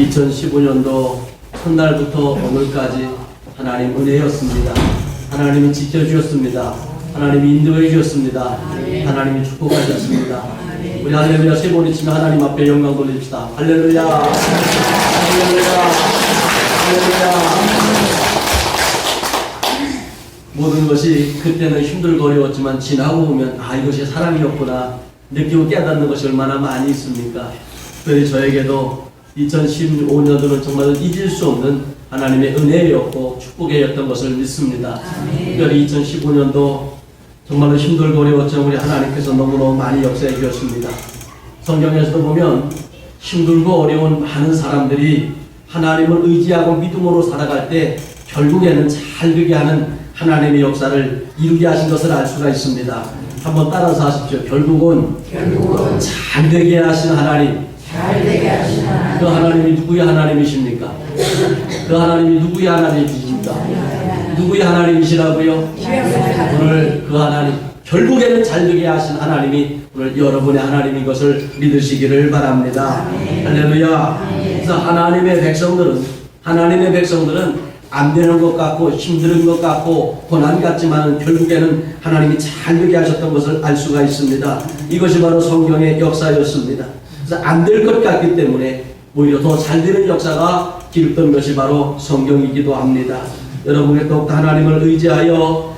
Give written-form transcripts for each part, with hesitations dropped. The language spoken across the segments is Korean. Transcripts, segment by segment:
2015년도 첫날부터 오늘까지 하나님 은혜였습니다. 하나님이 지켜주셨습니다. 하나님이 인도해 주셨습니다. 하나님이 축복하셨습니다. 우리 할렐루야 세 번 외치며 하나님 앞에 영광 돌립시다. 할렐루야, 할렐루야, 할렐루야. 모든 것이 그때는 힘들고 어려웠지만 지나고 보면 이것이 사랑이었구나 느끼고 깨닫는 것이 얼마나 많이 있습니까? 특별히 저에게도 2015년도는 정말 잊을 수 없는 하나님의 은혜였고 축복이었던 것을 믿습니다. 특별히 2015년도 정말로 힘들고 어려웠지만 우리 하나님께서 너무너무 많이 역사해 주셨습니다. 성경에서도 보면 힘들고 어려운 많은 사람들이 하나님을 의지하고 믿음으로 살아갈 때 결국에는 잘 되게 하는 하나님의 역사를 이루게 하신 것을 알 수가 있습니다. 한번 따라서 하십시오. 결국은 잘 되게 하신 하나님. 그 하나님이 누구의 하나님이십니까? 그 하나님이 누구의 하나님이십니까? 누구의 하나님이시라고요? 오늘 그 하나님, 결국에는 잘 되게 하신 하나님이 오늘 여러분의 하나님인 것을 믿으시기를 바랍니다. 할렐루야. 그래서 하나님의 백성들은 안 되는 것 같고 힘든 것 같고 고난 같지만 결국에는 하나님이 잘 되게 하셨던 것을 알 수가 있습니다. 이것이 바로 성경의 역사였습니다. 그래서 안 될 것 같기 때문에 오히려 더 잘 되는 역사가 기록된 것이 바로 성경이기도 합니다. 여러분의 또 하나님을 의지하여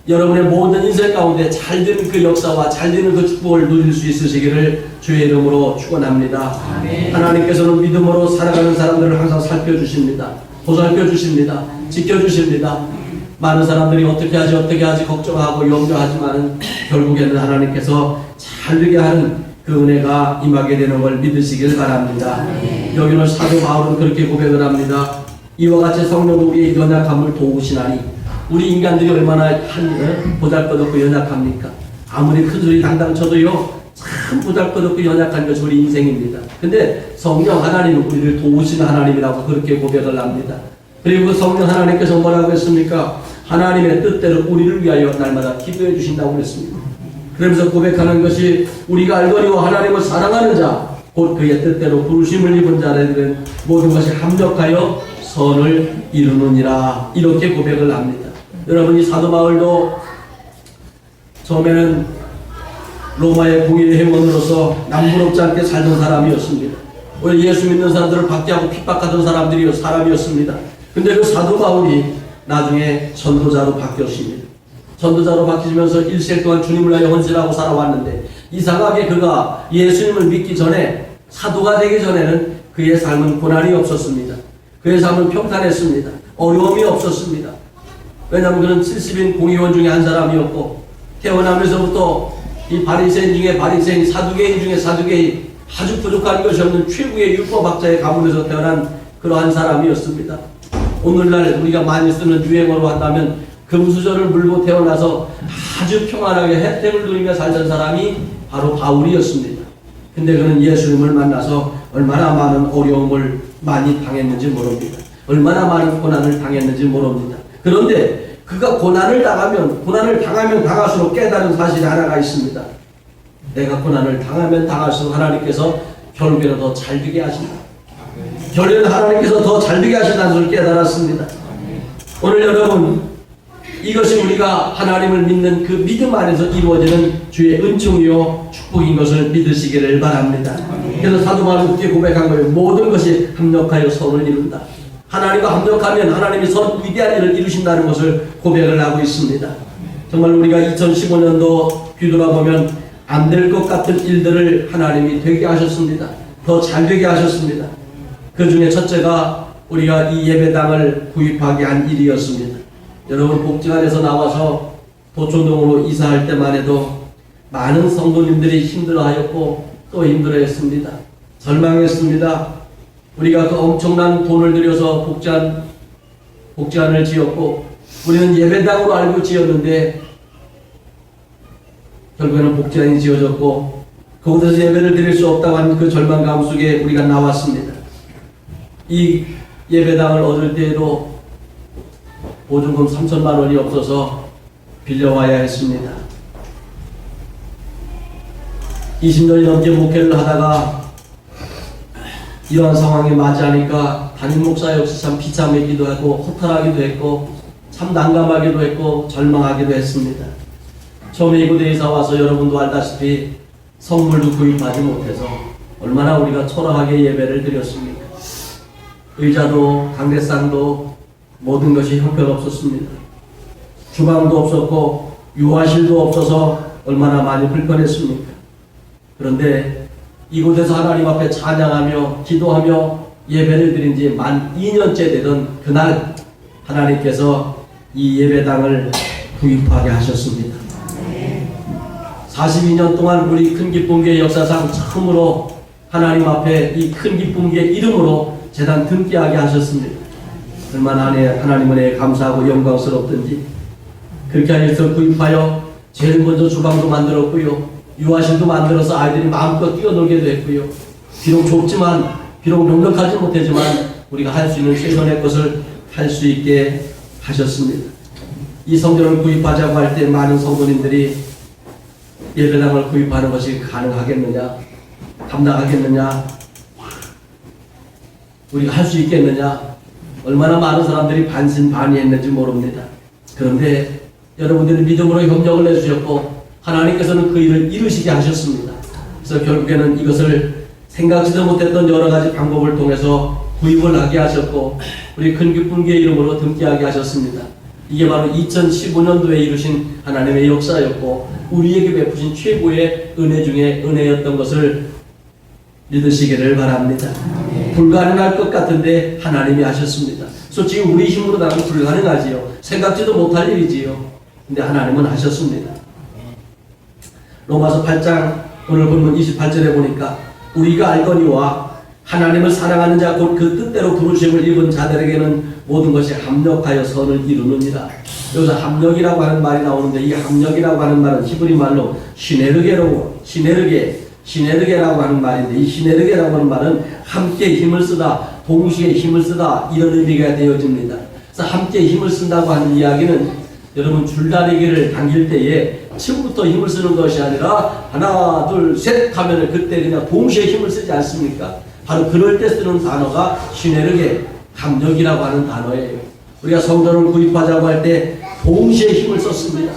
여러분의 모든 인생 가운데 잘 되는 그 역사와 잘 되는 그 축복을 누릴 수 있으시기를 주의 이름으로 축원합니다. 하나님께서는 믿음으로 살아가는 사람들을 항상 살펴주십니다. 보살펴주십니다. 지켜주십니다. 많은 사람들이 어떻게 하지 걱정하고 염려하지만 결국에는 하나님께서 잘 되게 하는 그 은혜가 임하게 되는 걸 믿으시길 바랍니다. 여기는 사도 바울은 그렇게 고백을 합니다. 이와 같이 성령 우리의 연약함을 도우시나니 우리 인간들이 얼마나 보잘것없고 연약합니까? 아무리 큰 소리 당당 쳐도요 참 보잘것없고 연약한 것이 우리 인생입니다. 근데 성령 하나님은 우리를 도우시는 하나님이라고 그렇게 고백을 합니다. 그리고 성령 하나님께서 뭐라고 했습니까? 하나님의 뜻대로 우리를 위하여 날마다 기도해 주신다고 그랬습니다. 그러면서 고백하는 것이 우리가 알거니와 하나님을 사랑하는 자 곧 그의 뜻대로 부르심을 입은 자들은 모든 것이 합력하여 선을 이루느니라 이렇게 고백을 합니다. 여러분 이 사도 바울도 처음에는 로마의 공의의 회원으로서 남부럽지 않게 살던 사람이었습니다. 오히려 예수 믿는 사람들을 박해하고 핍박하던 사람이었습니다. 근데 그 사도 바울이 나중에 전도자로 바뀌었습니다. 전도자로 바뀌면서 1생 동안 주님을 위하여 헌신하고 살아왔는데 이상하게 그가 예수님을 믿기 전에 사도가 되기 전에는 그의 삶은 고난이 없었습니다. 그의 삶은 평탄했습니다. 어려움이 없었습니다. 왜냐하면 그는 70인 공의원 중에 한 사람이었고 태어나면서부터 이 바리새인 중에 바리새인, 사두개인 중에 사두개인, 아주 부족한 것이 없는 최고의 율법학자의 가문에서 태어난 그러한 사람이었습니다. 오늘날 우리가 많이 쓰는 유행어로 한다면 금수저를 물고 태어나서 아주 평안하게 혜택을 누리며 살던 사람이 바로 바울이었습니다. 근데 그는 예수님을 만나서 얼마나 많은 어려움을 많이 당했는지 모릅니다. 얼마나 많은 고난을 당했는지 모릅니다. 그런데 그가 고난을 당하면 당할수록 깨달은 사실이 하나가 있습니다. 내가 고난을 당하면 당할수록 하나님께서 결국에는 더 잘되게 하신다. 결국에는 하나님께서 더 잘되게 하신다는 것을 깨달았습니다. 오늘 여러분 이것이 우리가 하나님을 믿는 그 믿음 안에서 이루어지는 주의 은총이요 축복인 것을 믿으시기를 바랍니다. 그래서 사도 바울은 그렇게 고백한 거예요. 모든 것이 합력하여 선을 이룬다. 하나님과 합력하면 하나님이 위대한 일을 이루신다는 것을 고백을 하고 있습니다. 정말 우리가 2015년도 뒤돌아보면 안 될 것 같은 일들을 하나님이 되게 하셨습니다. 더 잘 되게 하셨습니다. 그 중에 첫째가 우리가 이 예배당을 구입하게 한 일이었습니다. 여러분 복지관에서 나와서 도촌동으로 이사할 때만 해도 많은 성도님들이 힘들어하였고 또 힘들어했습니다. 절망했습니다. 우리가 그 엄청난 돈을 들여서 복지관을 지었고 우리는 예배당으로 알고 지었는데 결국에는 복지관이 지어졌고 거기서 예배를 드릴 수 없다고 하는 그 절망감 속에 우리가 나왔습니다. 이 예배당을 얻을 때에도 보증금 3천만 원이 없어서 빌려와야 했습니다. 20년이 넘게 목회를 하다가 이러한 상황에 맞이하니까 담임 목사 역시 참 비참하기도 하고 허탈하기도 했고 참 난감하기도 했고 절망하기도 했습니다. 처음에 이곳에 이사 와서 여러분도 알다시피 성물도 구입하지 못해서 얼마나 우리가 초라하게 예배를 드렸습니까? 의자도 강대상도 모든 것이 형편없었습니다. 주방도 없었고 유아실도 없어서 얼마나 많이 불편했습니까? 그런데 이곳에서 하나님 앞에 찬양하며 기도하며 예배를 드린 지 만 2년째 되던 그날 하나님께서 이 예배당을 구입하게 하셨습니다. 42년 동안 우리 큰 기쁨교회 역사상 처음으로 하나님 앞에 이 큰 기쁨교회 이름으로 제단 등기하게 하셨습니다. 얼마나 하나님 은혜에 감사하고 영광스럽든지. 그렇게 하여서 구입하여 제일 먼저 주방도 만들었고요, 유아실도 만들어서 아이들이 마음껏 뛰어놀게도 했고요, 비록 좁지만 비록 넉넉하지 못하지만 우리가 할 수 있는 최선의 것을 할 수 있게 하셨습니다. 이 성전을 구입하자고 할 때 많은 성도님들이 예배당을 구입하는 것이 가능하겠느냐, 감당하겠느냐, 우리가 할 수 있겠느냐, 얼마나 많은 사람들이 반신반의했는지 모릅니다. 그런데 여러분들이 믿음으로 협력을 해주셨고 하나님께서는 그 일을 이루시게 하셨습니다. 그래서 결국에는 이것을 생각지도 못했던 여러 가지 방법을 통해서 구입을 하게 하셨고 우리 큰 기쁨교회 이름으로 등기하게 하셨습니다. 이게 바로 2015년도에 이루신 하나님의 역사였고 우리에게 베푸신 최고의 은혜 중에 은혜였던 것을 믿으시기를 바랍니다. 불가능할 것 같은데 하나님이 하셨습니다. 솔직히 우리 힘으로 나면 불가능하지요. 생각지도 못할 일이지요. 근데 하나님은 하셨습니다. 로마서 8장 오늘 본문 28절에 보니까 우리가 알거니와 하나님을 사랑하는 자 곧 그 뜻대로 부르심을 입은 자들에게는 모든 것이 합력하여 선을 이루느니라. 여기서 합력이라고 하는 말이 나오는데 이 합력이라고 하는 말은 히브리 말로 시네르게라고 하는 말인데 이 시네르게라고 하는 말은 함께 힘을 쓰다, 동시에 힘을 쓰다 이런 의미가 되어집니다. 그래서 함께 힘을 쓴다고 하는 이야기는 여러분 줄다리기를 당길 때에 처음부터 힘을 쓰는 것이 아니라 하나 둘 셋 하면 그때 그냥 동시에 힘을 쓰지 않습니까? 바로 그럴 때 쓰는 단어가 시네르게, 합력이라고 하는 단어예요. 우리가 성전을 구입하자고 할 때 동시에 힘을 썼습니다.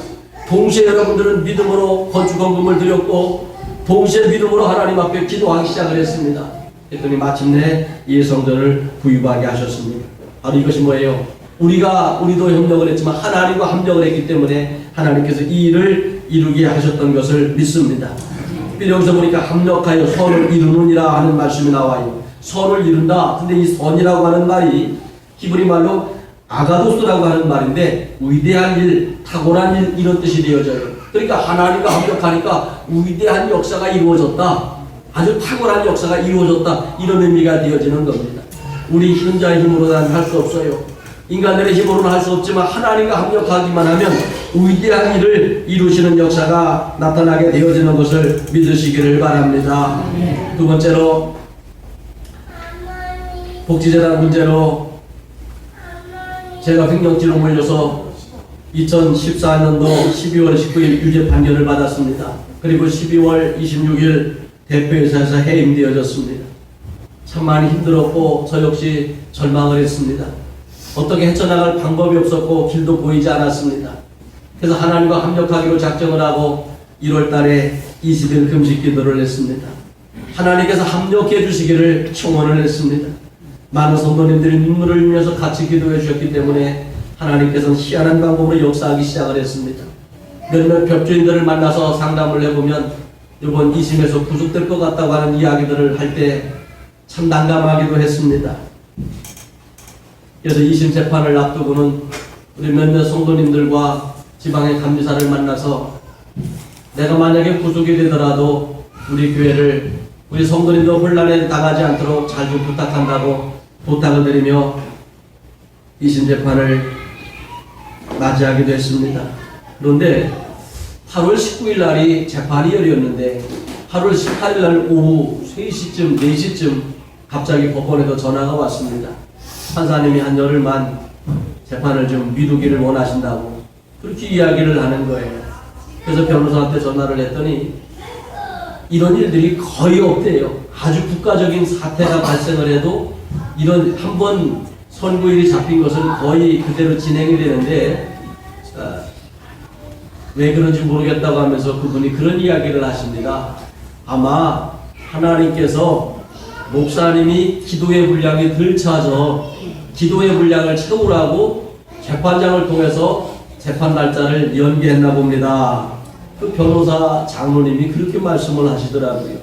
동시에 여러분들은 믿음으로 건축헌금을 드렸고 동시에 믿음으로 하나님 앞에 기도하기 시작을 했습니다. 그랬더니 마침내 이 성전을 구입하게 하셨습니다. 바로 이것이 뭐예요? 우리도 협력을 했지만 하나님과 합력을 했기 때문에 하나님께서 이 일을 이루게 하셨던 것을 믿습니다. 여기서 보니까 합력하여 선을 이루느니라 하는 말씀이 나와요. 선을 이룬다. 근데 이 선이라고 하는 말이 히브리 말로 아가도스라고 하는 말인데 위대한 일, 탁월한 일 이런 뜻이 되어져요. 그러니까 하나님과 합력하니까 위대한 역사가 이루어졌다. 아주 탁월한 역사가 이루어졌다. 이런 의미가 되어지는 겁니다. 우리 혼자의 힘으로는 할 수 없어요. 인간들의 힘으로는 할 수 없지만 하나님과 합력하기만 하면 위대한 일을 이루시는 역사가 나타나게 되어지는 것을 믿으시기를 바랍니다. 두 번째로 복지재단 문제로 제가 횡령죄로 몰려서 2014년도 12월 19일 유죄 판결을 받았습니다. 그리고 12월 26일 대표이사에서 해임되어졌습니다. 참 많이 힘들었고 저 역시 절망을 했습니다. 어떻게 헤쳐나갈 방법이 없었고 길도 보이지 않았습니다. 그래서 하나님과 합력하기로 작정을 하고 1월 달에 20일 금식 기도를 했습니다. 하나님께서 합력해 주시기를 청원을 했습니다. 많은 성도님들이 눈물을 흘리면서 같이 기도해 주셨기 때문에 하나님께서는 희한한 방법으로 역사하기 시작을 했습니다. 몇몇 법조인들을 만나서 상담을 해보면 이번 2심에서 구속될 것 같다고 하는 이야기들을 할 때 참 난감하기도 했습니다. 그래서 2심 재판을 앞두고는 우리 몇몇 성도님들과 지방의 감리사를 만나서 내가 만약에 구속이 되더라도 우리 교회를 우리 성도님도 혼란에 당하지 않도록 잘 좀 부탁한다고 부탁을 드리며 2심 재판을 맞이하기도 했습니다. 그런데 8월 19일 날이 재판이 열렸는데 8월 18일 날 오후 3시쯤 4시쯤 갑자기 법원에서 전화가 왔습니다. 판사님이 한 열흘만 재판을 좀 미루기를 원하신다고 그렇게 이야기를 하는 거예요. 그래서 변호사한테 전화를 했더니 이런 일들이 거의 없대요. 아주 국가적인 사태가 발생을 해도 이런 한 번 선고일이 잡힌 것은 거의 그대로 진행이 되는데 왜 그런지 모르겠다고 하면서 그분이 그런 이야기를 하십니다. 아마 하나님께서 목사님이 기도의 분량이 덜 차서 기도의 분량을 채우라고 재판장을 통해서 재판 날짜를 연기했나 봅니다. 그 변호사 장로님이 그렇게 말씀을 하시더라고요.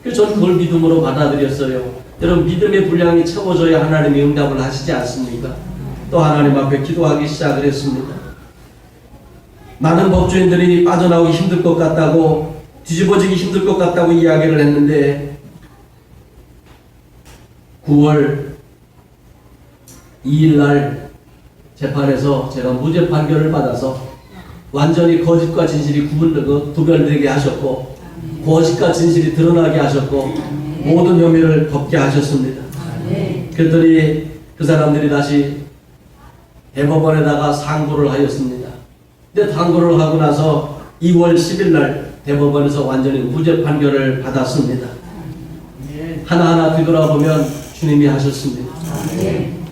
그래서 저는 그걸 믿음으로 받아들였어요. 여러분, 믿음의 분량이 채워져야 하나님이 응답을 하시지 않습니까? 또 하나님 앞에 기도하기 시작을 했습니다. 많은 법조인들이 빠져나오기 힘들 것 같다고, 뒤집어지기 힘들 것 같다고 이야기를 했는데 9월 2일 날 재판에서 제가 무죄 판결을 받아서 완전히 거짓과 진실이 구별되게 하셨고, 거짓과 진실이 드러나게 하셨고, 모든 혐의를 덮게 하셨습니다. 그랬더니 그 사람들이 다시 대법원에다가 상고를 하였습니다. 근데 상고를 하고 나서 2월 10일 날 대법원에서 완전히 무죄 판결을 받았습니다. 하나하나 뒤돌아보면 주님이 하셨습니다.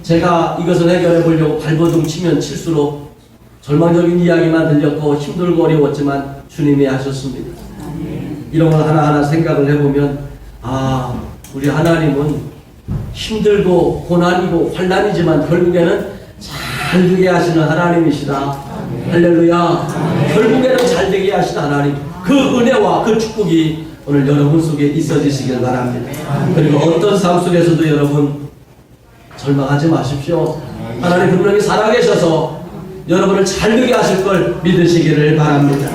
제가 이것을 해결해 보려고 발버둥 치면 칠수록 절망적인 이야기만 들렸고 힘들고 어려웠지만 주님이 하셨습니다. 이런 걸 하나하나 생각을 해보면 우리 하나님은 힘들고 고난이고 환난이지만 결국에는 잘 되게 하시는 하나님이시다. 할렐루야. 결국에는 잘 되게 하시는 하나님, 그 은혜와 그 축복이 오늘 여러분 속에 있어지시길 바랍니다. 그리고 어떤 삶 속에서도 여러분 절망하지 마십시오. 하나님 분명히 살아계셔서 여러분을 잘 되게 하실 걸 믿으시기를 바랍니다.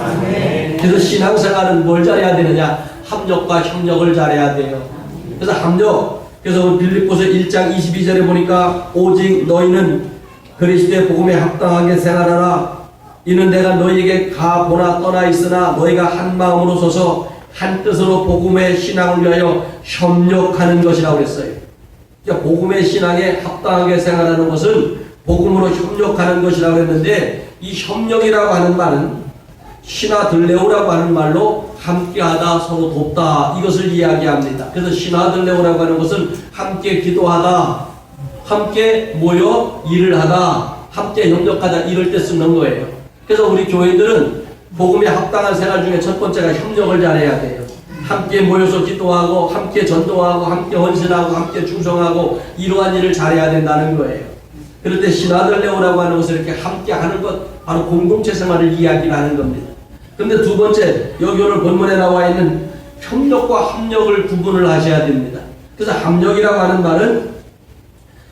그래서 신앙생활은 뭘 잘해야 되느냐? 합력과 협력을 잘해야 돼요. 그래서 합력, 그래서 빌립보서 1장 22절에 보니까 오직 너희는 그리스도의 복음에 합당하게 생활하라. 이는 내가 너희에게 가보나 떠나 있으나 너희가 한 마음으로 서서 한 뜻으로 복음의 신앙을 위하여 협력하는 것이라고 그랬어요. 그러니까 복음의 신앙에 합당하게 생활하는 것은 복음으로 협력하는 것이라고 했는데, 이 협력이라고 하는 말은 시나들레오라고 하는 말로 함께하다, 서로 돕다, 이것을 이야기합니다. 그래서 시나들레오라고 하는 것은 함께 기도하다, 함께 모여 일을 하다, 함께 협력하다, 이럴 때 쓰는 거예요. 그래서 우리 교회들은 복음에 합당한 생활 중에 첫 번째가 협력을 잘해야 돼요. 함께 모여서 기도하고, 함께 전도하고, 함께 헌신하고, 함께 충성하고, 이러한 일을 잘해야 된다는 거예요. 그럴 때 시나들레오라고 하는 것을 이렇게 함께 하는 것, 바로 공동체 생활을 이야기를 하는 겁니다. 그런데 두 번째, 여기 오늘 본문에 나와 있는 협력과 합력을 구분을 하셔야 됩니다. 그래서 합력이라고 하는 말은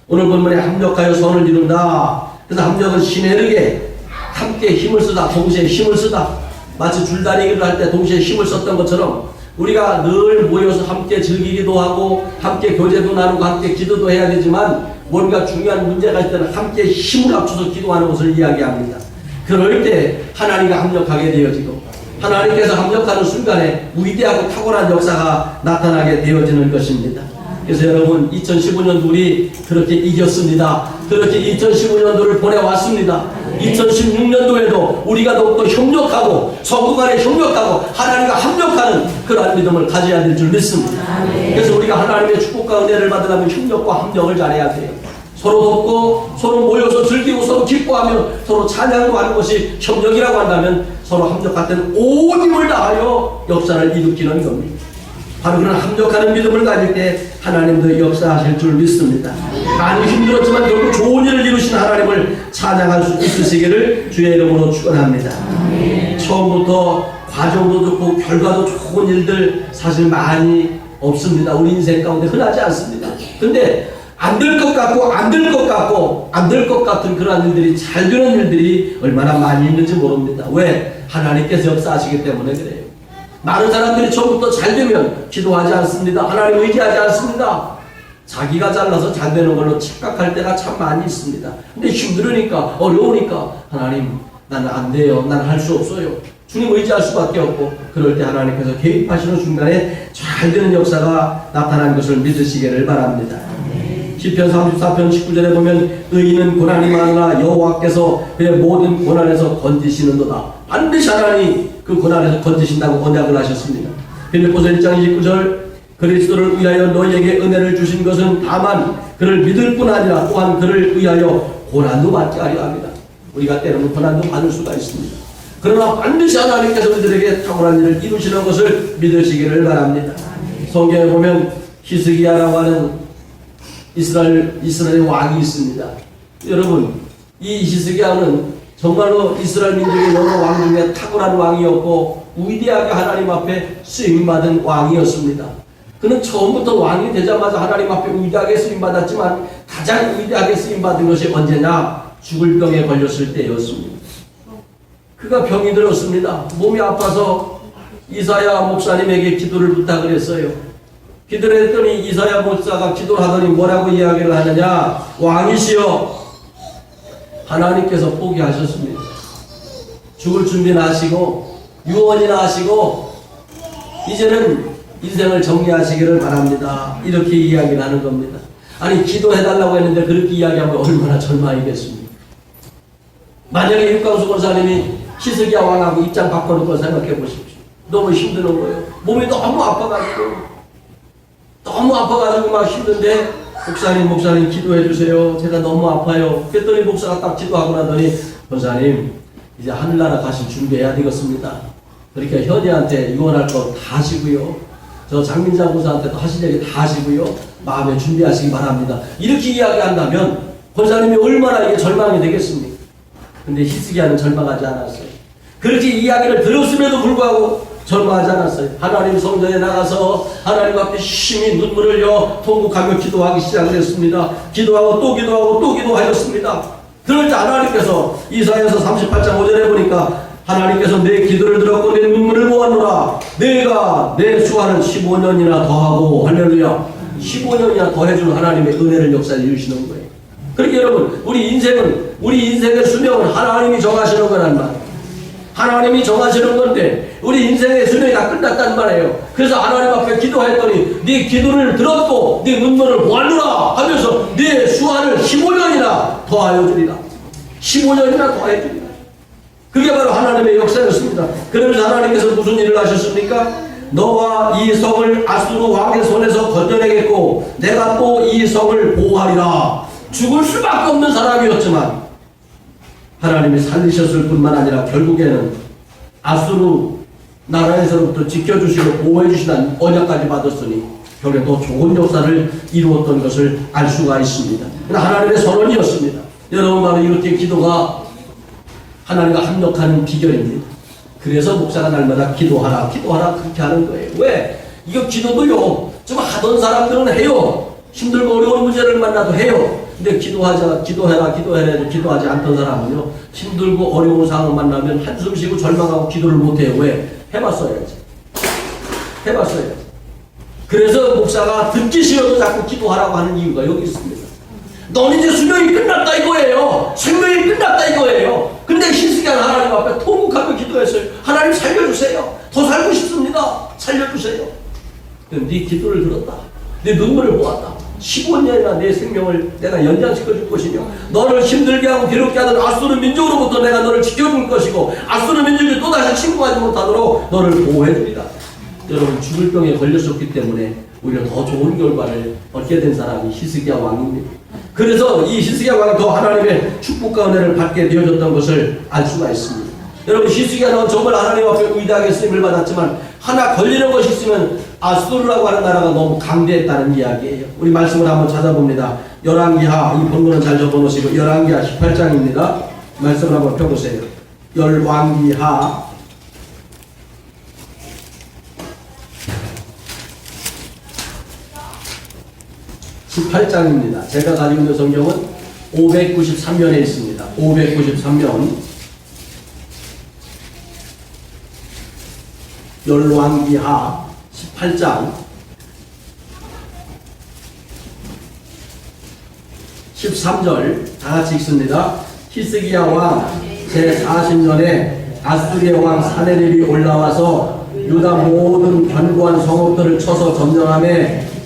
오늘 본문에 합력하여 선을 이룬다. 그래서 합력은 시네르게, 함께 힘을 쓰다, 동시에 힘을 쓰다. 마치 줄다리기를 할 때 동시에 힘을 썼던 것처럼 우리가 늘 모여서 함께 즐기기도 하고 함께 교제도 나누고 함께 기도도 해야 되지만, 뭔가 중요한 문제가 있을 때는 함께 힘을 합쳐서 기도하는 것을 이야기합니다. 그럴 때 하나님과 합력하게 되어지고, 하나님께서 합력하는 순간에 위대하고 탁월한 역사가 나타나게 되어지는 것입니다. 그래서 여러분, 2015년도 우리 그렇게 이겼습니다. 그렇게 2015년도를 보내왔습니다. 2016년도에도 우리가 더욱더 협력하고 성도 간에 협력하고 하나님과 합력하는 그러한 믿음을 가져야 될 줄 믿습니다. 그래서 우리가 하나님의 축복과 은혜를 받으려면 협력과 합력을 잘해야 돼요. 서로 돕고 서로 모여서 즐기고 서로 기뻐하며 서로 찬양도 하는 것이 협력이라고 한다면, 서로 합력할 때는 온 힘을 다하여 역사를 일으키는 겁니다. 바로 그런 합력하는 믿음을 가질 때 하나님도 역사하실 줄 믿습니다. 많이 힘들었지만 결국 좋은 일을 이루신 하나님을 찬양할 수 있으시기를 주의 이름으로 축원합니다. 처음부터 과정도 좋고 결과도 좋은 일들 사실 많이 없습니다. 우리 인생 가운데 흔하지 않습니다. 근데 안 될 것 같고 안 될 것 같고 안 될 것 같은 그러한 일들이 잘 되는 일들이 얼마나 많이 있는지 모릅니다. 왜? 하나님께서 역사하시기 때문에 그래요. 많은 사람들이 처음부터 잘 되면 기도하지 않습니다. 하나님 의지하지 않습니다. 자기가 잘나서 잘 되는 걸로 착각할 때가 참 많이 있습니다. 근데 힘들으니까, 어려우니까, 하나님 나는 안 돼요, 나는 할 수 없어요, 주님 의지할 수밖에 없고, 그럴 때 하나님께서 개입하시는 순간에 잘 되는 역사가 나타난 것을 믿으시기를 바랍니다. 시편 34편 19절에 보면 의인은 고난이 많으나 여호와께서 그의 모든 고난에서 건지시는도다. 반드시 하나님이 그 고난에서 건지신다고 언약을 하셨습니다. 빌립보서 1장 29절 그리스도를 위하여 너희에게 은혜를 주신 것은 다만 그를 믿을 뿐 아니라 또한 그를 위하여 고난도 받게 하려 합니다. 우리가 때로는 고난도 받을 수가 있습니다. 그러나 반드시 하나님께서 우리들에게 탁월한 일을 이루시는 것을 믿으시기를 바랍니다. 성경에 보면 히스기야라고 하는 이스라엘의 왕이 있습니다. 여러분, 이 히스기야는 정말로 이스라엘 민족의 여러 왕 중에 탁월한 왕이었고 위대하게 하나님 앞에 쓰임받은 왕이었습니다. 그는 처음부터 왕이 되자마자 하나님 앞에 위대하게 쓰임받았지만 가장 위대하게 쓰임받은 것이 언제냐? 죽을 병에 걸렸을 때였습니다. 그가 병이 들었습니다. 몸이 아파서 이사야 목사님에게 기도를 부탁을 했어요. 기도를 했더니 이사야 목사가 기도를 하더니 뭐라고 이야기를 하느냐? 왕이시여, 하나님께서 포기하셨습니다. 죽을 준비는 하시고 유언이나 하시고 이제는 인생을 정리하시기를 바랍니다. 이렇게 이야기를 하는 겁니다. 아니, 기도해달라고 했는데 그렇게 이야기하면 얼마나 절망이겠습니까? 만약에 육광수 권사님이 히스기야 왕하고 입장 바꿔놓고 생각해 보십시오. 너무 힘드는 거예요. 몸이 너무 아파가지고 막 힘든데 목사님 기도해 주세요. 제가 너무 아파요. 그랬더니 목사가 딱 기도하고 나더니 권사님 이제 하늘나라 가실 준비해야 되겠습니다. 그러니까 현이한테 유언할 거 다 하시고요. 저 장민장 고사한테도 하실 얘기 다 하시고요. 마음에 준비하시기 바랍니다. 이렇게 이야기한다면 권사님이 얼마나 이게 절망이 되겠습니까? 근데 히스기야는 절망하지 않았어요. 그렇게 이야기를 들었음에도 불구하고 절망하지 않았어요. 하나님 성전에 나가서 하나님 앞에 심히 눈물을 흘려 통곡하며 기도하기 시작을 했습니다. 기도하고 또 기도하고 또 기도하였습니다. 그럴 때 하나님께서 이사야서 38장 5절에 보니까 하나님께서 내 기도를 들었고 내 눈물을 보았노라. 내가 내 수완은 15년이나 더하고 할렐루야. 15년이나 더해주는 하나님의 은혜를 역사해 주시는 거예요. 그러니까 여러분, 우리 인생의 수명은 하나님이 정하시는 거란 말이에요. 하나님이 정하시는 건데 우리 인생의 수명이 다 끝났단 말이에요. 그래서 하나님 앞에 기도했더니 네 기도를 들었고 네 눈물을 보았노라 하면서 네 수완을 15년이나 더하여 주리라. 15년이나 더하여 주리라. 그게 바로 하나님의 역사였습니다. 그러면서 하나님께서 무슨 일을 하셨습니까? 너와 이 성을 아수르 왕의 손에서 건져내겠고 내가 또 이 성을 보호하리라. 죽을 수밖에 없는 사람이었지만 하나님이 살리셨을 뿐만 아니라 결국에는 아수르 나라에서부터 지켜주시고 보호해주시는 언약까지 받았으니 결국에 더 좋은 역사를 이루었던 것을 알 수가 있습니다. 하나님의 선언이었습니다. 여러분, 바로 이렇게 기도가 하나님과 합력하는 비결입니다. 그래서 목사가 날마다 기도하라 그렇게 하는 거예요. 왜? 이거 기도도요, 좀 하던 사람들은 해요. 힘들고 어려운 문제를 만나도 해요. 근데 기도해라 기도하지 않던 사람은요, 힘들고 어려운 상황을 만나면 한숨 쉬고 절망하고 기도를 못해요. 왜? 해봤어야지. 그래서 목사가 듣기 싫어도 자꾸 기도하라고 하는 이유가 여기 있습니다. 넌 이제 수명이 끝났다 이거예요. 생명이 끝났다 이거예요. 근데 히스기야는 하나님 앞에 통곡하며 기도했어요. 하나님 살려주세요. 더 살고 싶습니다. 살려주세요. 네 기도를 들었다. 내 눈물을 보았다. 15년이나 내 생명을 내가 연장시켜줄 것이며 너를 힘들게 하고 괴롭게 하던 아수르 민족으로부터 내가 너를 지켜줄 것이고 아수르 민족이 또다시 침공하지 못하도록 너를 보호해주리라. 여러분, 죽을 병에 걸렸었기 때문에 오히려 더 좋은 결과를 얻게 된 사람이 히스기야 왕입니다. 그래서 이 히스기야 왕이 더 하나님의 축복과 은혜를 받게 되어졌던 것을 알 수가 있습니다. 여러분, 히스기야는 정말 하나님 앞에 위대하게 쓰임을 받았지만 하나 걸리는 것이 있으면 아수르라고 하는 나라가 너무 강대했다는 이야기예요. 우리 말씀을 한번 찾아봅니다. 열왕기하, 이 본문은 잘 적어놓으시고 열왕기하 18장입니다. 말씀을 한번 펴보세요. 열왕기하 18장입니다. 제가 가지고 있는 성경은 593면에 있습니다. 593면 열왕기하 18장 13절 다같이 읽습니다. 히스기야 왕 제40년에 아수리의 왕 사네립이 올라와서 유다 모든 견고한 성읍들을 쳐서 점령하며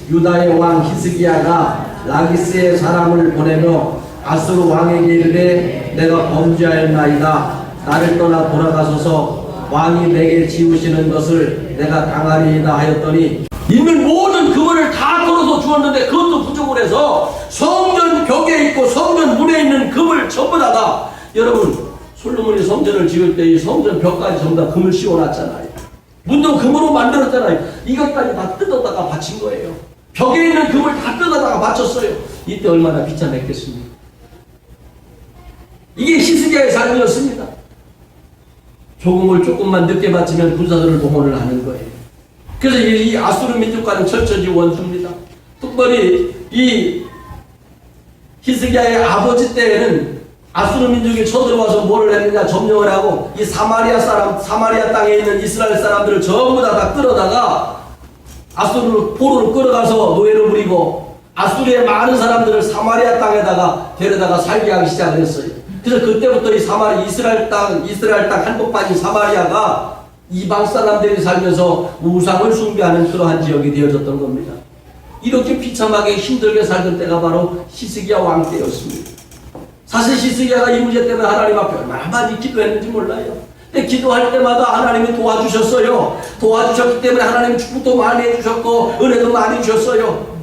유다의 왕 히스기야가 라기스의 사람을 보내며 아수르 왕에게 이르되 내가 범죄하였나이다. 나를 떠나 돌아가소서. 왕이 내게 지우시는 것을 내가 당하리이다 하였더니 있는 모든 금을 다 털어서 주었는데 그것도 부족을 해서 성전 벽에 있고 성전 문에 있는 금을 전부 다 여러분 솔로몬이 성전을 지을 때 이 성전 벽까지 전부 다 금을 씌워놨잖아요. 문도 금으로 만들었잖아요. 이것까지 다 뜯어다가 바친 거예요. 벽에 있는 금을 다 뜯어다가 바쳤어요. 이때 얼마나 비참했겠습니까? 이게 히스기야의 삶이었습니다. 조금을 조금만 늦게 바치면 군사들을 동원을 하는 거예요. 그래서 이 아수르 민족과는 철저히 원수입니다. 특별히 이 히스기야의 아버지 때에는 아수르 민족이 쳐들어와서 뭐를 했느냐, 점령을 하고 이 사마리아 땅에 있는 이스라엘 사람들을 전부 다 끌어다가 아수르 포로로 끌어가서 노예로 부리고 아수르의 많은 사람들을 사마리아 땅에다가 데려다가 살게 하기 시작을 했어요. 그래서 그때부터 이 이스라엘 땅 한복판인 사마리아가 이방 사람들이 살면서 우상을 숭배하는 그러한 지역이 되어졌던 겁니다. 이렇게 비참하게 힘들게 살던 때가 바로 히스기야 왕 때였습니다. 사실 히스기야가 이 문제 때문에 하나님 앞에 얼마나 많이 기도했는지 몰라요. 근데 기도할 때마다 하나님이 도와주셨어요. 도와주셨기 때문에 하나님 축복도 많이 해주셨고 은혜도 많이 주셨어요.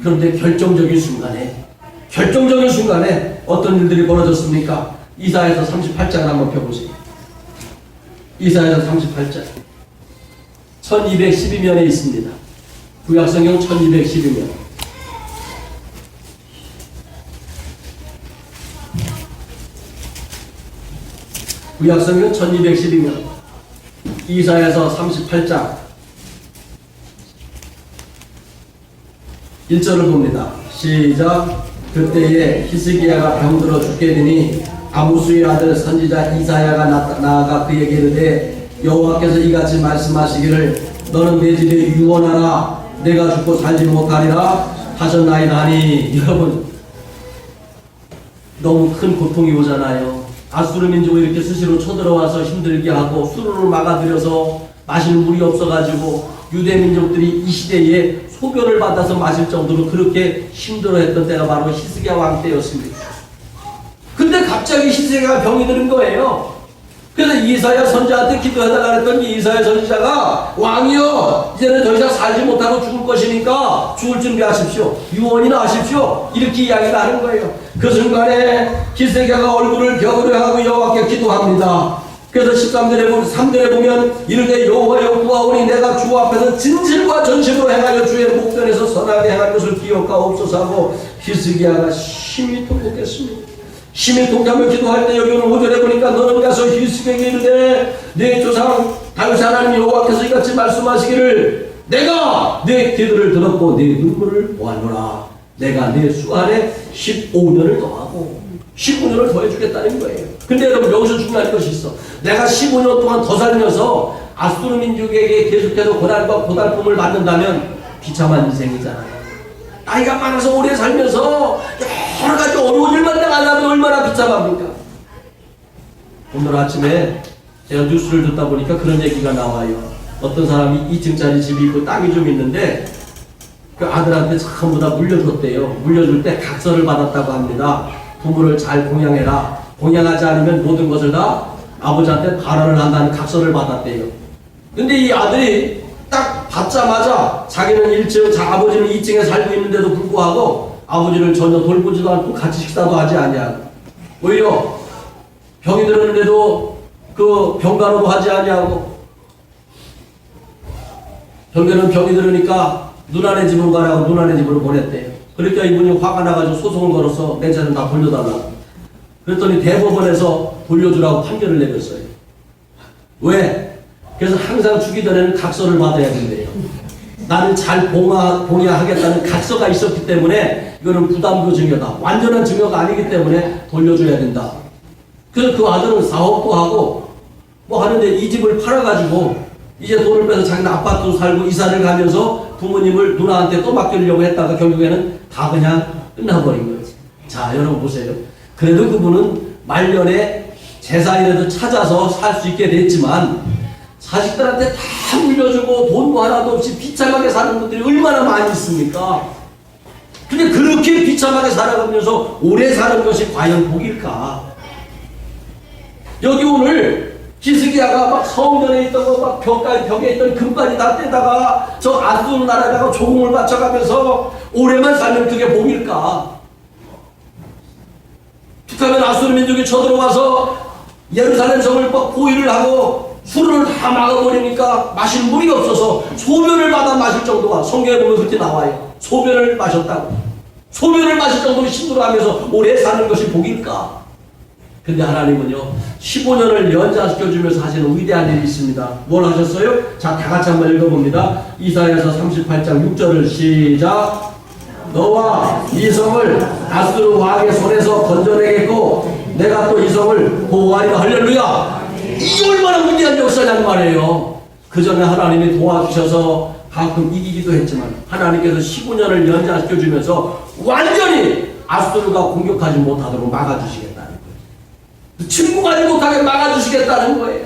그런데 결정적인 순간에 어떤 일들이 벌어졌습니까? 이사야서 38장을 한번 펴보세요. 이사야서 38장 1212면에 있습니다. 구약성경 1212면. 구약성경 1212면 이사야서 38장 1절을 봅니다. 시작. 그때에 히스기야가 병들어 죽게 되니 아모스의 아들 선지자 이사야가 나아가 그에게 이르되 여호와께서 이같이 말씀하시기를 너는 내 집에 유언하라 내가 죽고 살지 못하리라 하셨나이다 하니. 여러분 너무 큰 고통이 오잖아요. 아수르 민족이 이렇게 스스로 쳐들어와서 힘들게 하고 수로를 막아들여서 마실 물이 없어가지고 유대 민족들이 이 시대에 소변을 받아서 마실 정도로 그렇게 힘들어했던 때가 바로 히스기야 왕 때였습니다. 근데 갑자기 히스기야가 병이 드는 거예요. 그래서 이사야 선지자한테 기도하다가 그랬더니 이사야 선지자가 왕이여 이제는 더 이상 살지 못하고 죽을 것이니까 죽을 준비하십시오. 유언이나 하십시오. 이렇게 이야기를 하는 거예요. 그 순간에 히스기야가 얼굴을 벽으로 향하고 여호와께 기도합니다. 그래서 13절에 보면 이르되 여호와여 구하오니 내가 주 앞에서 진실과 전심으로 행하여 주의 목전에서 선하게 행할 것을 기억하옵소서 하고 히스기야가 심히 통곡했습니다. 심히 통곡하며 기도할 때 여기 오늘 5절에 보니까 너는 가서 히스기야에게 이르되 내 조상 다윗 하나님 여호와께서 이같이 말씀하시기를 내가 내 기도를 들었고 내 눈물을 보았노라. 내가 내 수 안에 15년을 더하고 15년을 더해주겠다는 거예요. 근데 여러분 여기서 중요한 것이 있어. 내가 15년 동안 더 살면서 아수르 민족에게 계속해서 고난과 고달픔을 받는다면 비참한 인생이잖아요. 나이가 많아서 오래 살면서 여러 가지 어려운 일만 당하려면 얼마나 비참합니까? 오늘 아침에 제가 뉴스를 듣다 보니까 그런 얘기가 나와요. 어떤 사람이 2층짜리 집이 있고 땅이 좀 있는데 그 아들한테 전부 다 물려줬대요. 물려줄 때 각서를 받았다고 합니다. 부모를 잘 공양해라. 공양하지 않으면 모든 것을 다 아버지한테 발언을 한다는 각서를 받았대요. 근데 이 아들이 딱 받자마자 자기는 1층, 아버지는 2층에 살고 있는데도 불구하고 아버지를 전혀 돌보지도 않고 같이 식사도 하지 아니하고 오히려 병이 들었는데도 그 병간호도 하지 아니하고 결국에는 병이 들으니까 누나네 집으로 가라고 누나네 집으로 보냈대요. 그러니까 이분이 화가 나가지고 소송을 걸어서 내 자는 다 돌려달라고. 그랬더니 대법원에서 돌려주라고 판결을 내렸어요. 왜? 그래서 항상 주기 전에는 각서를 받아야 된대요. 나는 잘 봉야하겠다는 각서가 있었기 때문에 이거는 부담도 증여다. 완전한 증여가 아니기 때문에 돌려줘야 된다. 그래서 그 아들은 사업도 하고 뭐 하는데 이 집을 팔아가지고 이제 돈을 빼서 자기는 아파트로 살고 이사를 가면서 부모님을 누나한테 또 맡기려고 했다가 결국에는 다 그냥 끝나버린 거지. 자, 여러분 보세요. 그래도 그분은 말년에 재산이라도 찾아서 살 수 있게 됐지만 자식들한테 다 물려주고 돈도 하나도 없이 비참하게 사는 분들이 얼마나 많이 있습니까? 근데 그렇게 비참하게 살아가면서 오래 사는 것이 과연 복일까? 여기 오늘 히스기야가 막 성전에 있던 거 막 벽에 있던 금까지 다 떼다가 저 아수르 나라에다가 조공을 바쳐가면서 오래만 살면 그게 복일까? 북하면 아수르 민족이 쳐들어와서 예루살렘 성을 막 포위를 하고 수로를 다 막아버리니까 마실 물이 없어서 소변을 받아 마실 정도가 성경에 보면 그렇게 나와요. 소변을 마셨다고. 소변을 마실 정도로 힘들어하면서 오래 사는 것이 복일까? 근데 하나님은요 15년을 연장시켜주면서 하시는 위대한 일이 있습니다. 뭘 하셨어요? 자, 다 같이 한번 읽어봅니다. 이사야서 38장 6절을 시작. 너와 이 성을 아수르 왕의 손에서 건져내겠고 내가 또 이 성을 보호하리라. 할렐루야. 이게 얼마나 위대한 역사냐는 말이에요. 그 전에 하나님이 도와주셔서 가끔 이기기도 했지만 하나님께서 15년을 연장시켜주면서 완전히 아수르가 공격하지 못하도록 막아주시겠다는 거예요. 침공하지 못하게 막아주시겠다는 거예요.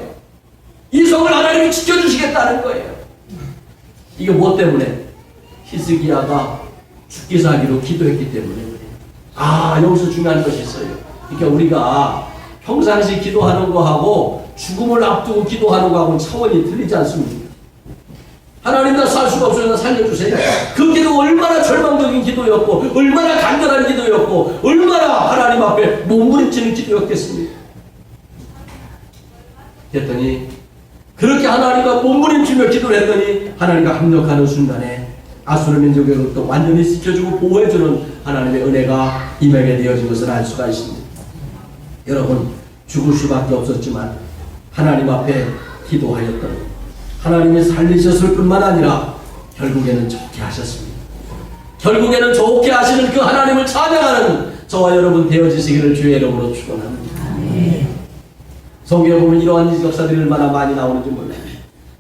이 성을 하나님이 지켜주시겠다는 거예요. 이게 뭐 때문에? 히스기야가 죽기 살기로 기도했기 때문에 그래요. 아, 여기서 중요한 것이 있어요. 그러니까 우리가 평상시 기도하는 거하고 죽음을 앞두고 기도하는 거하고는 차원이 틀리지 않습니까? 하나님 나 살 수가 없어요. 나 살려주세요. 그 기도 얼마나 절망적인 기도였고 얼마나 간절한 기도였고 얼마나 하나님 앞에 몸부림치는 기도였겠습니까? 그랬더니 그렇게 하나님과 몸부림치며 기도를 했더니 하나님과 합력하는 순간에 아수르 민족에로부터 완전히 지켜주고 보호해주는 하나님의 은혜가 임하게 되어진 것을 알 수가 있습니다. 여러분, 죽을 수밖에 없었지만 하나님 앞에 기도하였던 하나님이 살리셨을 뿐만 아니라 결국에는 좋게 하셨습니다. 결국에는 좋게 하시는 그 하나님을 찬양하는 저와 여러분 되어지시기를 주의 이름으로 축원합니다. 성경에 보면 이러한 역사들이 얼마나 많이 나오는지 몰라요.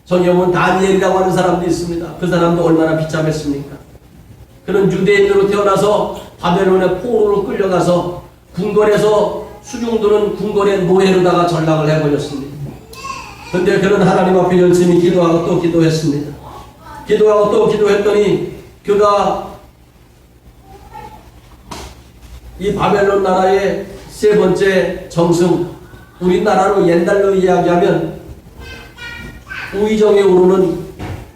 성경에 보면 다니엘이라고 하는 사람도 있습니다. 그 사람도 얼마나 비참했습니까? 그는 유대인으로 태어나서 바벨론의 포로로 끌려가서 궁궐에서 수중들은 궁궐의 노예로다가 전락을 해버렸습니다. 근데 그는 하나님 앞에 열심히 기도하고 또 기도했습니다. 기도하고 또 기도했더니 그가 이 바벨론 나라의 세 번째 정승, 우리나라로 옛날로 이야기하면 우의정에 오르는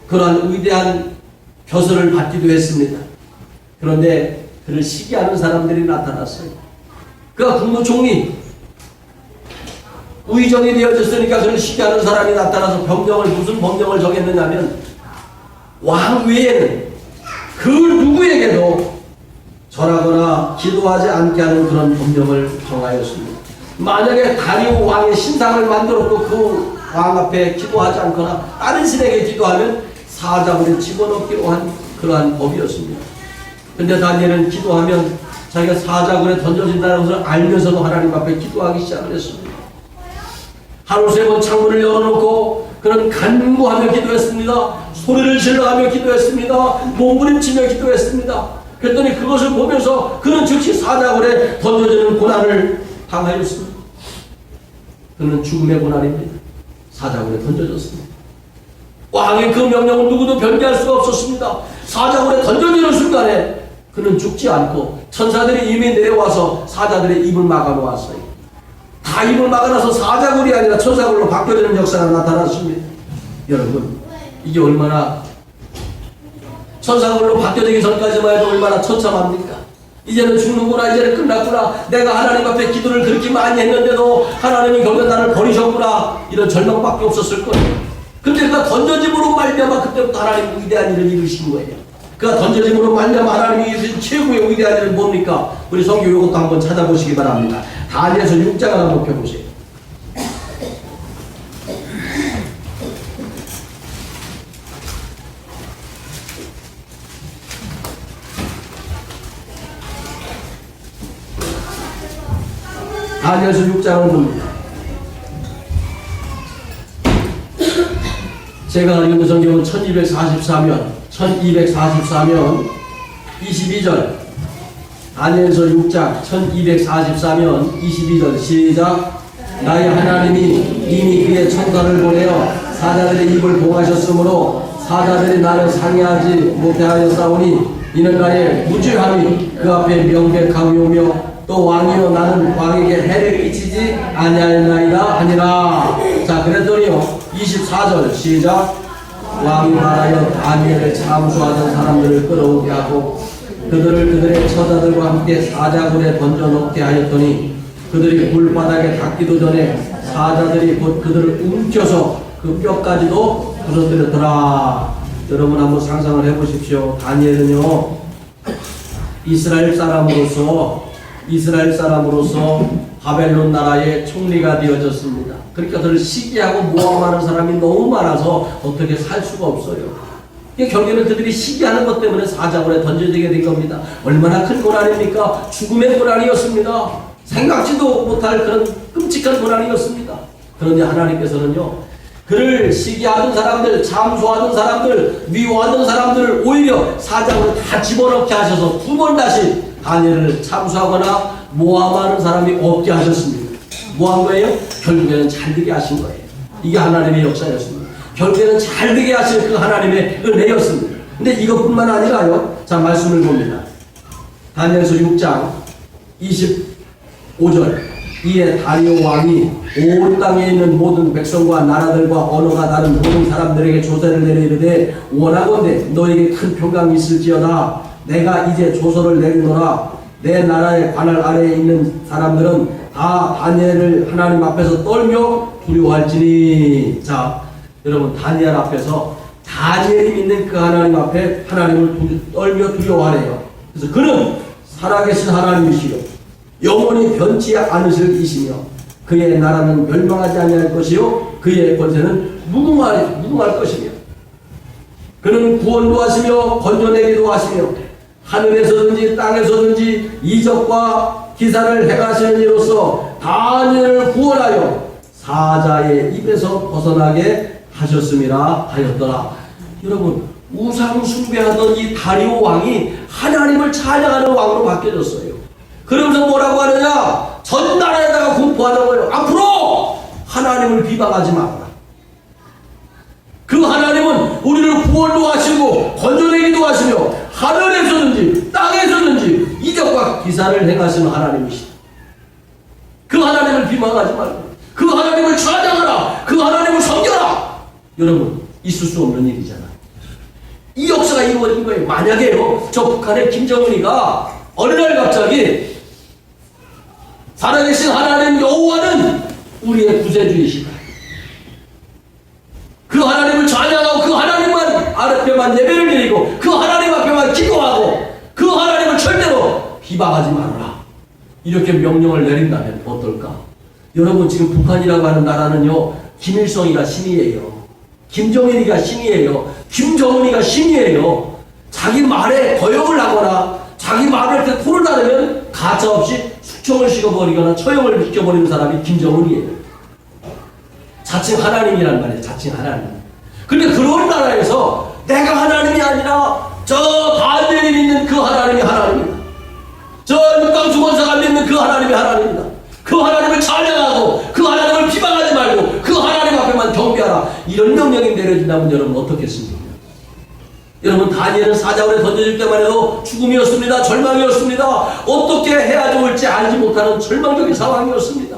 그러한 위대한 벼슬을 받기도 했습니다. 그런데 그를 시기하는 사람들이 나타났어요. 그가 국무총리, 우의정이 되어졌으니까 그를 시기하는 사람이 나타나서 무슨 법령을 정했느냐면 왕 외에는 그 누구에게도 절하거나 기도하지 않게 하는 그런 법령을 정하였습니다. 만약에 다리오 왕의 신상을 만들었고 그 왕 앞에 기도하지 않거나 다른 신에게 기도하면 사자굴에 집어넣기로 한 그러한 법이었습니다. 근데 다니엘은 기도하면 자기가 사자굴에 던져진다는 것을 알면서도 하나님 앞에 기도하기 시작을 했습니다. 하루 세 번 창문을 열어놓고 그는 간구하며 기도했습니다. 소리를 질러하며 기도했습니다. 몸부림치며 기도했습니다. 그랬더니 그것을 보면서 그는 즉시 사자굴에 던져지는 고난을 당하였습니다. 그는 죽음의 고난입니다. 사자굴에 던져졌습니다. 왕의 그 명령을 누구도 변개할 수가 없었습니다. 사자굴에 던져지는 순간에 그는 죽지 않고 천사들이 이미 내려와서 사자들의 입을 막아놓았어요. 다 입을 막아놔서 사자굴이 아니라 천사굴로 바뀌어지는 역사가 나타났습니다. 여러분, 이게 얼마나 천사굴로 바뀌어지기 전까지만 해도 얼마나 처참합니까? 이제는 죽는구나, 이제는 끝났구나, 내가 하나님 앞에 기도를 그렇게 많이 했는데도 하나님이 결국 나를 버리셨구나, 이런 절망밖에 없었을 거예요. 근데 그가 던져짐으로 말미암아 그때부터 하나님 위대한 일을 이루신 거예요. 그가 던져짐으로 말미암아 하나님이 이루신 최고의 위대한 일은 뭡니까? 우리 성경 이것도 한번 찾아보시기 바랍니다. 다니엘서 6장을 한번 펴보세요. 다니엘서 6장을 봅니다. 제가 읽은 성경은 1244면 2244면 22절, 다니엘서 6장 1244면 22절 시작. 나의 하나님이 이미 그의 천사를 보내어 사자들의 입을 봉하셨으므로 사자들이 나를 상해하지 못해 하였사오니 이는 나의 무죄함이 그 앞에 명백하오며 또 왕이여 나는 왕에게 해를 끼치지 아니하였나이다 하니라. 자, 그래서 4절 시작. 왕이 말하여 다니엘을 참수하던 사람들을 끌어오게 하고 그들을 그들의 처자들과 함께 사자굴에 던져놓게 하였더니 그들이 물바닥에 닿기도 전에 사자들이 곧 그들을 움켜서 그 뼈까지도 부서뜨렸더라. 여러분 한번 상상을 해보십시오. 다니엘은요 이스라엘 사람으로서 바벨론 나라의 총리가 되어졌습니다. 그러니까 그를 시기하고 모함하는 사람이 너무 많아서 어떻게 살 수가 없어요. 결국에는 그들이 시기하는 것 때문에 사자굴에 던져지게 된 겁니다. 얼마나 큰 고난입니까? 죽음의 고난이었습니다. 생각지도 못할 그런 끔찍한 고난이었습니다. 그런데 하나님께서는요 그를 시기하던 사람들, 참소하던 사람들, 미워하던 사람들을 오히려 사자굴에 다 집어넣게 하셔서 두 번 다시 다니엘을 참소하거나 모함하는 사람이 없게 하셨습니다. 뭐 한 거예요? 결국에는 잘되게 하신 거예요. 이게 하나님의 역사였습니다. 결국에는 잘되게 하신 그 하나님의 은혜였습니다. 근데 이것뿐만 아니라요. 자, 말씀을 봅니다. 다니엘서 6장 25절. 이에 다리오 왕이 온 땅에 있는 모든 백성과 나라들과 언어가 다른 모든 사람들에게 조세를 내려 이르되 원하건대 너에게 큰 평강이 있을지어다. 내가 이제 조서를 내리노라. 내 나라의 관할 아래에 있는 사람들은 다 다니엘을 하나님 앞에서 떨며 두려워할지니. 자, 여러분 다니엘 앞에서 다니엘이 믿는 그 하나님 앞에 하나님을 떨며 두려워하래요. 그래서 그는 살아계신 하나님이시요 영원히 변치 않으실 이시며 그의 나라는 멸망하지 아니할 것이요 그의 권세는 무궁할 것이며 그는 구원도 하시며 건져내기도 하시며 하늘에서든지 땅에서든지 이적과 기사를 행하시는 이로써 다니엘을 구원하여 사자의 입에서 벗어나게 하셨음이라 하였더라. 여러분 우상 숭배하던 이 다리오 왕이 하나님을 찬양하는 왕으로 바뀌어졌어요. 그러면서 뭐라고 하느냐? 전 나라에다가 공포하는 거예요. 앞으로 하나님을 비방하지 마라. 그 하나님은 우리를 구원도 하시고 건져내기도 하시며 하늘에서든지 땅에서든지 이적과 기사를 행하시는 하나님이시다. 그 하나님을 비방하지 말고 그 하나님을 찬양하라. 그 하나님을 섬겨라. 여러분 있을 수 없는 일이잖아. 이 역사가 이루어진 거예요. 만약에요 저 북한의 김정은이가 어느 날 갑자기 살아계신 하나님 여호와는 우리의 구세주이시다. 그 하나님을 찬양하고 그 하나님만 앞에만 예배를 드리고 그 하나님 앞에만 기도하고 그 하나님을 절대로 비방하지 말아라. 이렇게 명령을 내린다면 어떨까? 여러분 지금 북한이라고 하는 나라는요 김일성이가 신이에요. 김정일이가 신이에요. 김정은이가 신이에요. 자기 말에 거역을 하거나 자기 말을 때 토를 다르면 가차없이 숙청을 시켜버리거나 처형을 시켜버리는 사람이 김정은이에요. 자칭 하나님이란 말이에요. 자칭 하나님. 근데 그런 나라에서 내가 하나님이 아니라 저 다니엘이 믿는 그 하나님이 하나님이다. 저 육강수 권사가 믿는 그 하나님이 하나님이다. 그 하나님을 찬양하고 그 하나님을 비방하지 말고 그 하나님 앞에만 경배하라. 이런 명령이 내려진다면 여러분 어떻겠습니까? 여러분 다니엘은 사자굴에 던져질 때만 해도 죽음이었습니다. 절망이었습니다. 어떻게 해야 좋을지 알지 못하는 절망적인 상황이었습니다.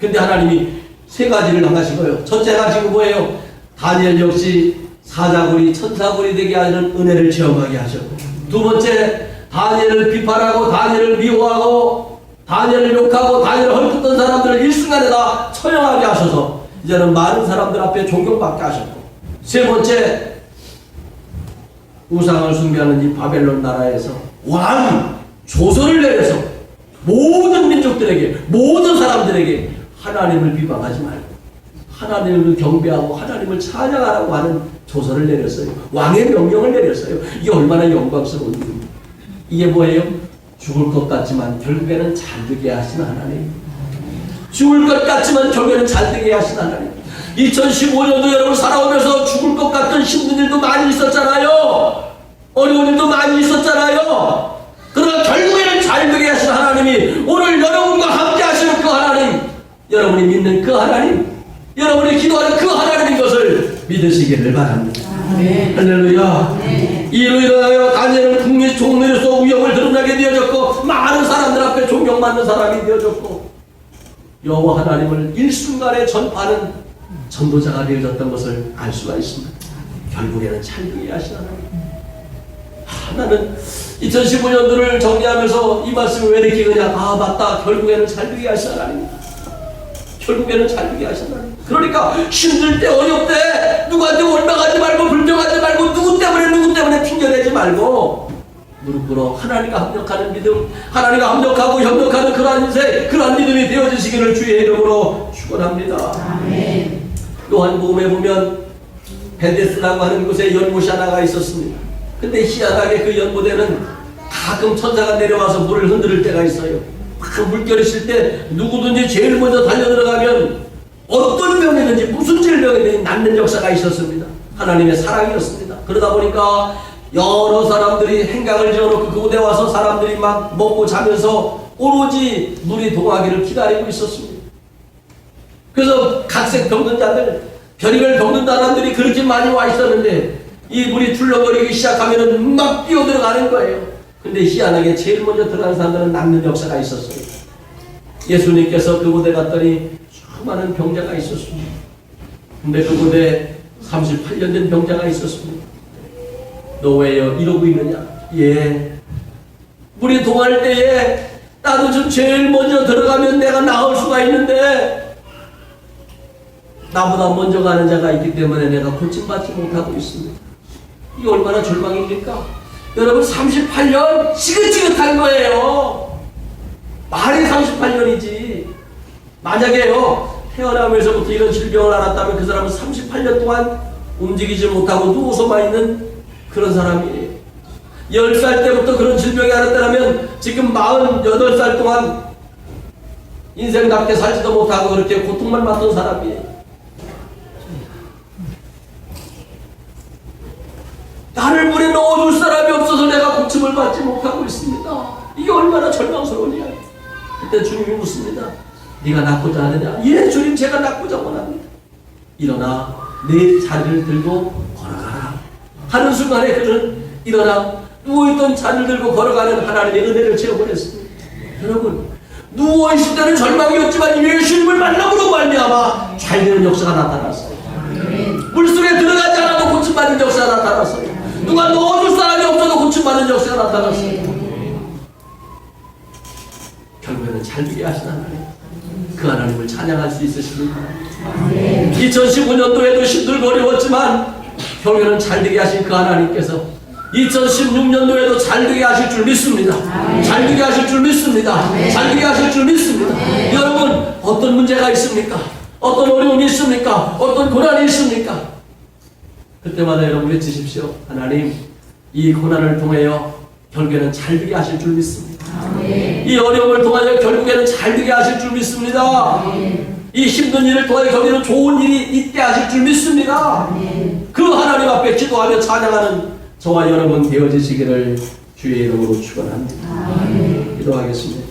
근데 하나님이 세 가지를 당하신 거예요. 첫째가 지금 뭐예요? 다니엘 역시 사자굴이 천사굴이 되게 하는 은혜를 체험하게 하셨고, 두 번째 다니엘을 비판하고 다니엘을 미워하고 다니엘을 욕하고 다니엘을 헐뜯던 사람들을 일순간에 다 처형하게 하셔서 이제는 많은 사람들 앞에 존경받게 하셨고, 세 번째 우상을 숭배하는 이 바벨론 나라에서 왕 조서를 내려서 모든 민족들에게 모든 사람들에게 하나님을 비방하지 말고 하나님을 경배하고 하나님을 찬양하라고 하는 조서를 내렸어요. 왕의 명령을 내렸어요. 이게 얼마나 영광스러운 일입니까? 이게 뭐예요? 죽을 것 같지만 결국에는 잘되게 하신 하나님. 죽을 것 같지만 결국에는 잘되게 하신 하나님. 2015년도 여러분 살아오면서 죽을 것 같은 힘든 일도 많이 있었잖아요. 어려운 일도 많이 있었잖아요. 그러나 결국에는 잘되게 하신 하나님이 오늘 여러분과 함께 하시는 그 하나님, 여러분이 믿는 그 하나님, 여러분이 기도하는 그 하나님인 것을 믿으시기를 바랍니다. 네. 할렐루야. 네. 이로 인하여 다니엘은 국민 총리로서 위엄을 드러나게 되어졌고 많은 사람들 앞에 존경받는 사람이 되어졌고 여호와 하나님을 일순간에 전파하는 전도자가 되어졌던 것을 알 수가 있습니다. 결국에는 찰되게 하신 하나님. 나는 2015년도를 정리하면서 이 말씀을 왜 이렇게 그냥 맞다, 결국에는 찰되게 하신 하나님. 결국에는 찰되게 하신 하나님. 그러니까 힘들 때, 어려울 때 누구한테 원망하지 말고 불평하지 말고 누구 때문에 핑계대지 말고 무릎 꿇어 하나님과 합력하는 믿음, 하나님과 합력하고 협력하는 그러한 인생, 그러한 믿음이 되어지시기를 주의 이름으로 축원합니다. 아멘. 요한복음에 보면 베데스다고 하는 곳에 연못이 하나가 있었습니다. 근데 희한하게 그 연못에는 가끔 천사가 내려와서 물을 흔들 때가 있어요. 막 물결이 칠 때 누구든지 제일 먼저 달려들어가면 어떤 병이든지 무슨 질병이든지 낫는 역사가 있었습니다. 하나님의 사랑이었습니다. 그러다 보니까 여러 사람들이 행각을 지어놓고 그곳에 와서 사람들이 막 먹고 자면서 오로지 물이 동하기를 기다리고 있었습니다. 그래서 각색 병든 자들, 별의별 병든 사람들이 그렇게 많이 와 있었는데 이 물이 출렁거리기 시작하면은 막 뛰어들어가는 거예요. 근데 희한하게 제일 먼저 들어간 사람들은 낫는 역사가 있었어요. 예수님께서 그곳에 갔더니 수많은 병자가 있었습니다. 근데 그곳에 38년 된 병자가 있었습니다. 너 왜요? 이러고 있느냐? 예. 물이 동할 때에 나도 좀 제일 먼저 들어가면 내가 나을 수가 있는데 나보다 먼저 가는 자가 있기 때문에 내가 고침받지 못하고 있습니다. 이게 얼마나 절망입니까? 여러분 38년 지긋지긋한 거예요. 말이 38년이지. 만약에요 태어나면서부터 이런 질병을 알았다면 그 사람은 38년 동안 움직이지 못하고 누워서만 있는 그런 사람이에요. 10살 때부터 그런 질병이 알았다면 지금 48살 동안 인생답게 살지도 못하고 그렇게 고통만 받던 사람이에요. 나를 물에 넣어줄 사람이 없어서 내가 고침을 받지 못하고 있습니다. 이게 얼마나 절망스러운 이야기. 그때 주님이 묻습니다. 네가 낫고자 하느냐? 예 주님, 제가 낫고자 원합니다. 일어나 내 자리를 들고 걸어가라 하는 순간에 그는 일어나 누워있던 자리를 들고 걸어가는 하나님의 은혜를 체험했습니다. 여러분, 누워있을 때는 절망이었지만 예수님을 만남으로 말미암아 잘되는 역사가 나타났어요. 물속에 들어가지 않아도 고침받는 역사가 나타났어요. 누가 넣어줄 사람이 없어도 고침받는 역사가 나타났어요. 결국에는 잘되게 하신 하나님, 그 하나님을 찬양할 수 있으십니까? 2015년도에도 힘들고 어려웠지만 결국에는 잘되게 하신 그 하나님께서 2016년도에도 잘되게 하실 줄 믿습니다. 잘되게 하실 줄 믿습니다. 잘되게 하실 줄 믿습니다. 여러분, 어떤 문제가 있습니까? 어떤 어려움이 있습니까? 어떤 고난이 있습니까? 그때마다 여러분 외치십시오. 하나님, 이 고난을 통하여 결국에는 잘되게 하실 줄 믿습니다. 이 어려움을 통하여 결국에는 잘되게 하실 줄 믿습니다. 이 힘든 일을 통하여 결국에는 좋은 일이 있게 하실 줄 믿습니다. 그 하나님 앞에 기도하며 찬양하는 저와 여러분 되어지시기를 주의 이름으로 축원합니다. 기도하겠습니다.